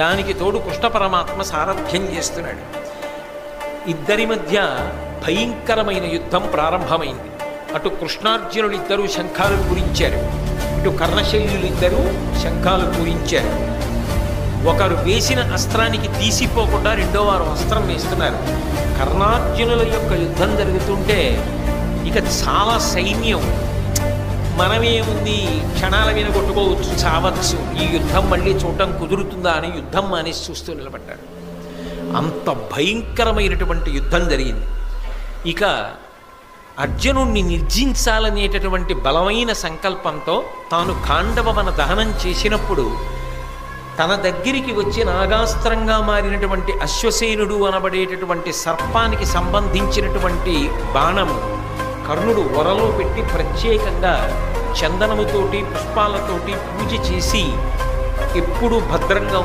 దానికి తోడు కృష్ణ పరమాత్మ సారథ్యం చేస్తున్నాడు. ఇద్దరి మధ్య భయంకరమైన యుద్ధం ప్రారంభమైంది. అటు కృష్ణార్జునులు ఇద్దరూ శంఖాలు పూరించారు, ఇటు కర్ణశల్యులు ఇద్దరూ శంఖాలు పూరించారు. ఒకరు వేసిన అస్త్రానికి తీసిపోకుండా రెండో వారు అస్త్రం వేస్తున్నారు. కర్ణార్జునుల యొక్క యుద్ధం జరుగుతుంటే ఇక చాలా సైన్యం, మనమేముంది క్షణాల మీద కొట్టుకోవచ్చు, చావచ్చు, ఈ యుద్ధం మళ్ళీ చూడటం కుదురుతుందా అని యుద్ధం మానేసి చూస్తూ నిలబడ్డాడు. అంత భయంకరమైనటువంటి యుద్ధం జరిగింది. ఇక అర్జునుణ్ణి నిర్జించాలనేటటువంటి బలమైన సంకల్పంతో తాను ఖాండవవన దహనం చేసినప్పుడు తన దగ్గరికి వచ్చి నాగాస్త్రంగా మారినటువంటి అశ్వసేనుడు అనబడేటటువంటి సర్పానికి సంబంధించినటువంటి బాణము కర్ణుడు వరలో పెట్టి ప్రత్యేకంగా చందనముతోటి పుష్పాలతోటి పూజ చేసి ఎప్పుడూ భద్రంగా